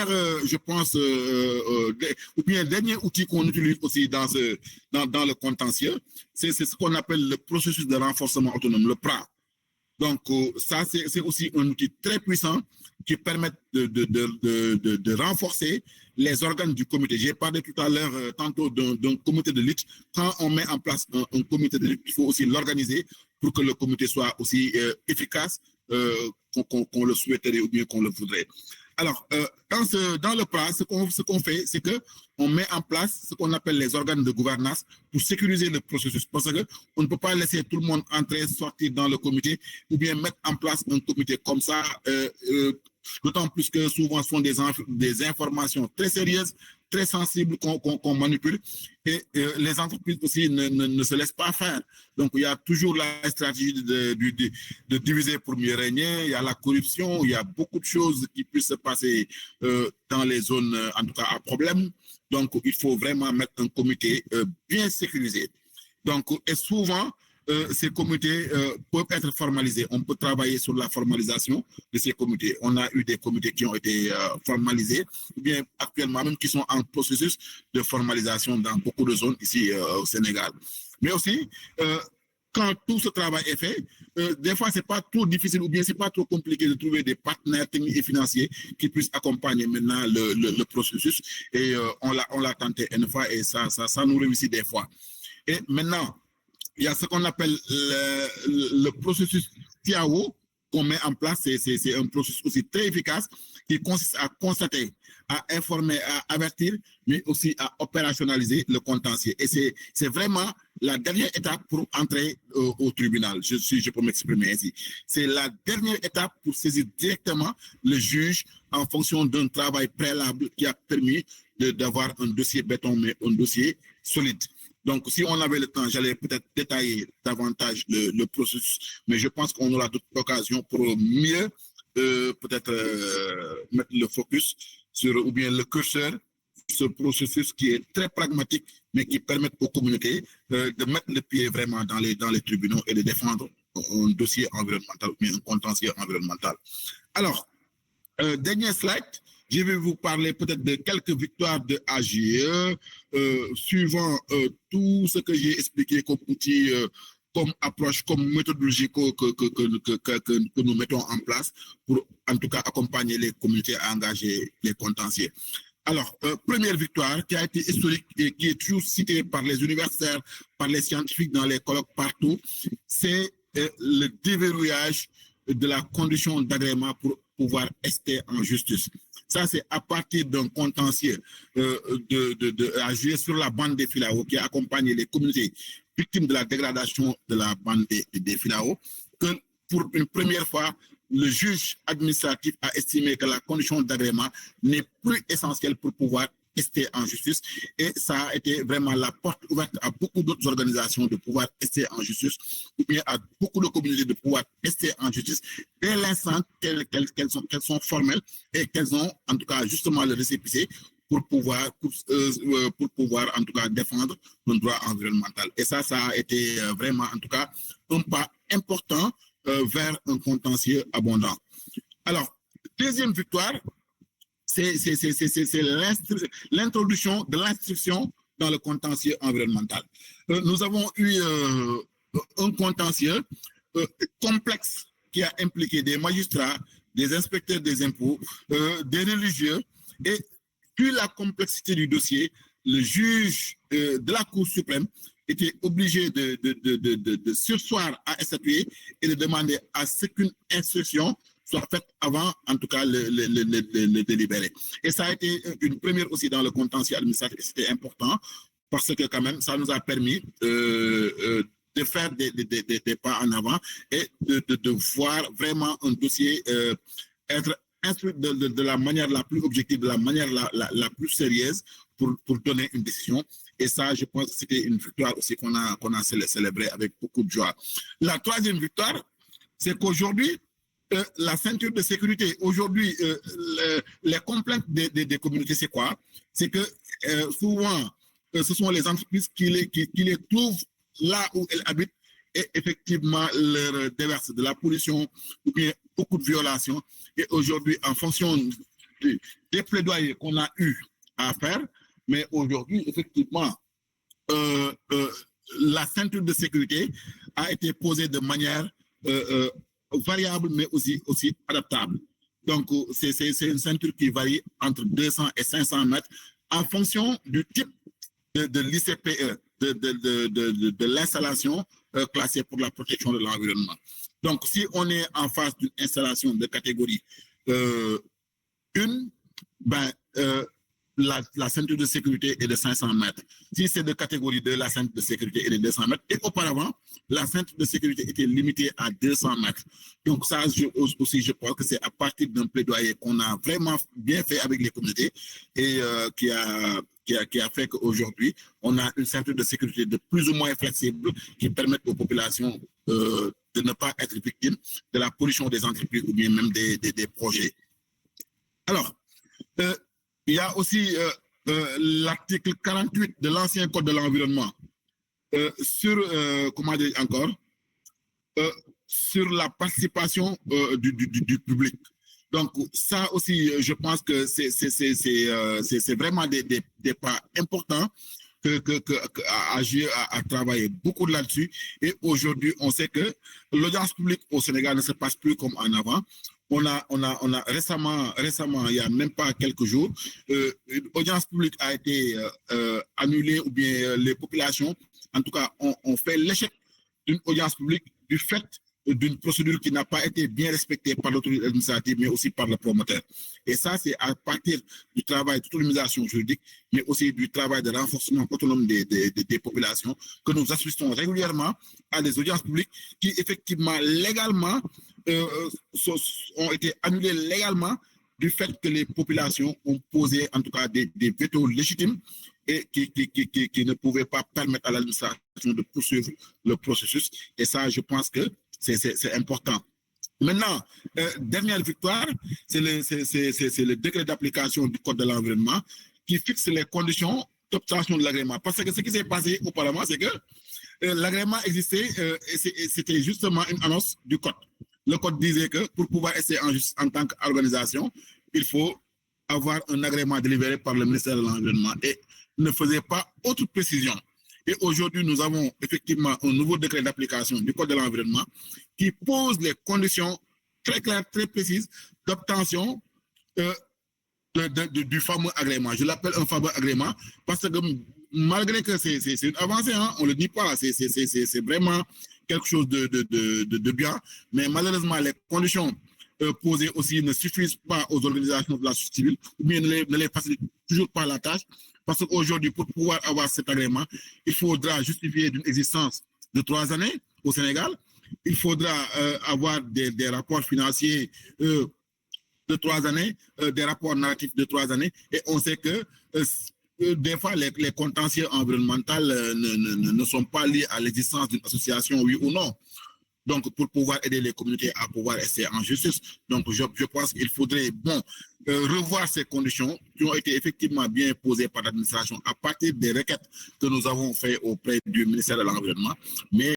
je pense, ou bien dernier outil qu'on utilise aussi dans le contentieux, c'est ce qu'on appelle le processus de renforcement autonome, le PRA. Donc, ça, c'est aussi un outil très puissant qui permet de renforcer les organes du comité. J'ai parlé tout à l'heure, tantôt, d'un comité de lutte. Quand on met en place un comité de lutte, il faut aussi l'organiser pour que le comité soit aussi efficace qu'on le souhaiterait ou bien qu'on le voudrait. Alors, dans le PRA, ce qu'on fait, c'est qu'on met en place ce qu'on appelle les organes de gouvernance pour sécuriser le processus. Parce qu'on ne peut pas laisser tout le monde entrer, sortir dans le comité, ou bien mettre en place un comité comme ça, d'autant plus que souvent ce sont des informations très sérieuses, très sensibles qu'on manipule. Et les entreprises aussi ne se laissent pas faire. Donc, il y a toujours la stratégie de diviser pour mieux régner. Il y a la corruption, il y a beaucoup de choses qui puissent se passer dans les zones, en tout cas, à problème. Donc, il faut vraiment mettre un comité bien sécurisé. Donc, et souvent, ces comités peuvent être formalisés. On peut travailler sur la formalisation de ces comités. On a eu des comités qui ont été formalisés, ou bien actuellement même qui sont en processus de formalisation dans beaucoup de zones ici au Sénégal. Mais aussi, quand tout ce travail est fait, des fois, ce n'est pas trop difficile ou bien ce n'est pas trop compliqué de trouver des partenaires techniques et financiers qui puissent accompagner maintenant le processus. Et on l'a tenté une fois et ça nous réussit des fois. Et maintenant, il y a ce qu'on appelle le processus TIAO qu'on met en place. C'est un processus aussi très efficace qui consiste à constater, à informer, à avertir, mais aussi à opérationnaliser le contentieux. Et c'est vraiment la dernière étape pour entrer au tribunal, je peux m'exprimer ainsi. C'est la dernière étape pour saisir directement le juge en fonction d'un travail préalable qui a permis d'avoir un dossier béton, mais un dossier solide. Donc, si on avait le temps, j'allais peut-être détailler davantage le processus, mais je pense qu'on aura d'autres occasions pour mieux peut-être mettre le focus sur, ou bien le curseur, ce processus qui est très pragmatique, mais qui permet aux communautés de mettre le pied vraiment dans les tribunaux et de défendre un dossier environnemental, ou bien un contentieux environnemental. Alors, dernier slide. Je vais vous parler peut-être de quelques victoires de AGE, suivant tout ce que j'ai expliqué comme outil, comme approche, comme méthodologie que nous mettons en place pour, en tout cas, accompagner les communautés à engager les contentieux. Alors, première victoire qui a été historique et qui est toujours citée par les universitaires, par les scientifiques dans les colloques partout, c'est le déverrouillage de la condition d'agrément pour pouvoir rester en justice. Ça, c'est à partir d'un contentieux agir sur la bande des Filao qui accompagne les communautés victimes de la dégradation de la bande des Filao, que pour une première fois, le juge administratif a estimé que la condition d'agrément n'est plus essentielle pour pouvoir rester en justice. Et ça a été vraiment la porte ouverte à beaucoup d'autres organisations de pouvoir rester en justice, ou bien à beaucoup de communautés de pouvoir rester en justice dès l'instant qu'elles sont formelles et qu'elles ont en tout cas justement le récépissé pour pouvoir en tout cas défendre le droit environnemental. Et ça a été vraiment en tout cas un pas important vers un contentieux abondant. Alors, deuxième victoire, c'est l'introduction de l'instruction dans le contentieux environnemental. Nous avons eu un contentieux complexe qui a impliqué des magistrats, des inspecteurs des impôts, des religieux, et vu la complexité du dossier, le juge de la Cour suprême était obligé de surseoir à statuer et de demander à ce qu'une instruction soit faite avant, en tout cas, le délibéré. Et ça a été une première aussi dans le contentieux administratif. C'était important parce que quand même, ça nous a permis de faire des pas en avant et de voir vraiment un dossier être instruit de la manière la plus objective, de la manière la plus sérieuse pour donner une décision. Et ça, je pense que c'était une victoire aussi qu'on a célébrée avec beaucoup de joie. La troisième victoire, c'est qu'aujourd'hui, la ceinture de sécurité, aujourd'hui, les complaintes des communautés, c'est quoi? C'est que souvent, ce sont les entreprises qui les trouvent là où elles habitent et effectivement leur déversent de la pollution ou bien beaucoup de violations. Et aujourd'hui, en fonction des plaidoyers qu'on a eu à faire, mais aujourd'hui, effectivement, la ceinture de sécurité a été posée de manière variable, mais aussi adaptable. Donc, c'est une ceinture qui varie entre 200 et 500 mètres en fonction du type de l'ICPE, de l'installation classée pour la protection de l'environnement. Donc, si on est en face d'une installation de catégorie 1, ben, la ceinture de sécurité est de 500 mètres. Si c'est de catégorie 2, la ceinture de sécurité est de 200 mètres. Et auparavant, la ceinture de sécurité était limitée à 200 mètres. Donc ça, aussi, je pense que c'est à partir d'un plaidoyer qu'on a vraiment bien fait avec les communautés et qui a fait qu'aujourd'hui, on a une ceinture de sécurité de plus ou moins flexible qui permet aux populations de ne pas être victimes de la pollution des entreprises ou bien même des projets. Alors, il y a aussi l'article 48 de l'ancien Code de l'environnement sur, comment dire encore, sur la participation du public. Donc, ça aussi, je pense que c'est vraiment des pas importants que AGE a travaillé beaucoup là-dessus. Et aujourd'hui, on sait que l'audience publique au Sénégal ne se passe plus comme en avant. On a récemment, il n'y a même pas quelques jours, une audience publique a été annulée, ou bien les populations, en tout cas, ont fait l'échec d'une audience publique du fait d'une procédure qui n'a pas été bien respectée par l'autorité administrative, mais aussi par le promoteur. Et ça, c'est à partir du travail d'autonomisation juridique, mais aussi du travail de renforcement autonome des populations, que nous assistons régulièrement à des audiences publiques qui, effectivement, légalement, ont été annulées légalement du fait que les populations ont posé, en tout cas, des vétos légitimes et qui ne pouvaient pas permettre à l'administration de poursuivre le processus. Et ça, je pense que c'est important. Maintenant, dernière victoire, c'est le décret d'application du Code de l'environnement qui fixe les conditions d'obtention de l'agrément. Parce que ce qui s'est passé auparavant, c'est que l'agrément existait, c'était justement une annonce du Code. Le Code disait que pour pouvoir essayer en tant qu'organisation, il faut avoir un agrément délivré par le ministère de l'Environnement et ne faisait pas autre précision. Et aujourd'hui, nous avons effectivement un nouveau décret d'application du Code de l'environnement qui pose les conditions très claires, très précises d'obtention du fameux agrément. Je l'appelle un fameux agrément parce que malgré que c'est une avancée, hein, on ne le dit pas, c'est vraiment quelque chose de bien, mais malheureusement, les conditions posées aussi ne suffisent pas aux organisations de la société civile ou bien ne les facilitent toujours pas la tâche. Parce qu'aujourd'hui, pour pouvoir avoir cet agrément, il faudra justifier d'une existence de 3 années au Sénégal. Il faudra avoir des rapports financiers de 3 années, des rapports narratifs de 3 années. Et on sait que des fois, les contentieux environnementaux ne sont pas liés à l'existence d'une association, oui ou non. Donc, pour pouvoir aider les communautés à pouvoir essayer en justice. Donc, je pense qu'il faudrait revoir ces conditions qui ont été effectivement bien posées par l'administration à partir des requêtes que nous avons faites auprès du ministère de l'Environnement. Mais